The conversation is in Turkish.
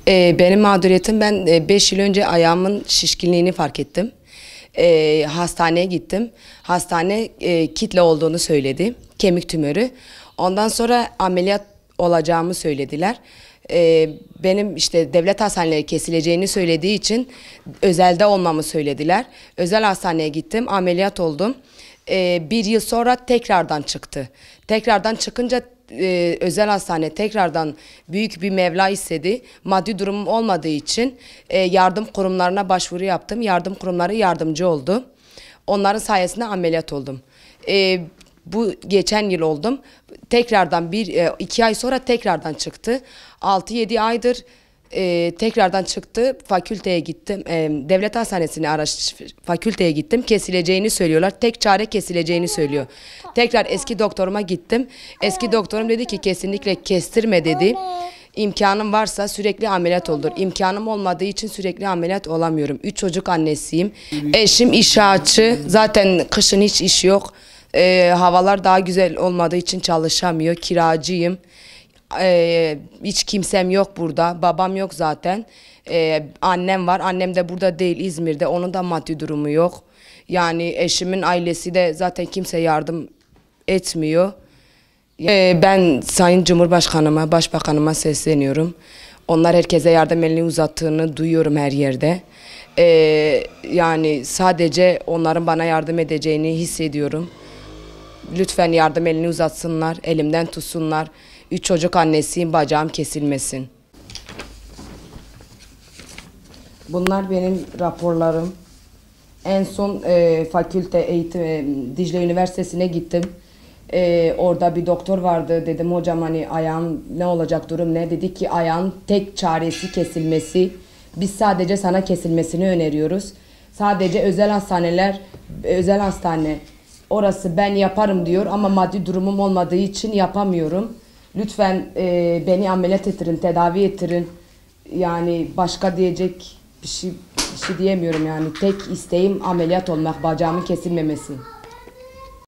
Benim mağduriyetim, ben 5 yıl önce ayağımın şişkinliğini fark ettim. Hastaneye gittim. Hastane kitle olduğunu söyledi. Kemik tümörü. Ondan sonra ameliyat olacağımı söylediler. Benim işte devlet hastaneleri kesileceğini söylediği için özelde olmamı söylediler. Özel hastaneye gittim, ameliyat oldum. 1 yıl sonra tekrardan çıktı. Tekrardan çıkınca özel hastane tekrardan büyük bir meblağ istedi. Maddi durumum olmadığı için yardım kurumlarına başvuru yaptım. Yardım kurumları yardımcı oldu. Onların sayesinde ameliyat oldum. Bu geçen yıl oldum. Tekrardan 2 ay sonra tekrardan çıktı. 6-7 aydır tekrardan çıktı. Fakülteye gittim. Devlet hastanesine fakülteye gittim. Kesileceğini söylüyorlar. Tek çare kesileceğini söylüyor. Tekrar eski doktoruma gittim. Eski doktorum dedi ki kesinlikle kestirme dedi. İmkanım varsa sürekli ameliyat olur. İmkanım olmadığı için sürekli ameliyat olamıyorum. 3 çocuk annesiyim. Eşim inşaatçı. Zaten kışın hiç iş yok. Havalar daha güzel olmadığı için çalışamıyor. Kiracıyım. Hiç kimsem yok burada. Babam yok zaten. Annem var. Annem de burada değil, İzmir'de. Onun da maddi durumu yok. Yani eşimin ailesi de zaten kimse yardım etmiyor. Ben Sayın Cumhurbaşkanıma, Başbakanıma sesleniyorum. Onlar herkese yardım elini uzattığını duyuyorum her yerde. Yani sadece onların bana yardım edeceğini hissediyorum. Lütfen yardım elini uzatsınlar, elimden tutsunlar. 3 çocuk annesiyim, bacağım kesilmesin. Bunlar benim raporlarım. En son fakülte eğitim, Dicle Üniversitesi'ne gittim. Orada bir doktor vardı. Dedim hocam hani ayağım ne olacak, durum ne? Dedi ki ayağın tek çaresi kesilmesi. Biz sadece sana kesilmesini öneriyoruz. Sadece özel hastane orası ben yaparım diyor ama maddi durumum olmadığı için yapamıyorum. Lütfen beni ameliyat ettirin, tedavi ettirin. Yani başka diyecek bir şey diyemiyorum yani. Tek isteğim ameliyat olmak, bacağımın kesilmemesi.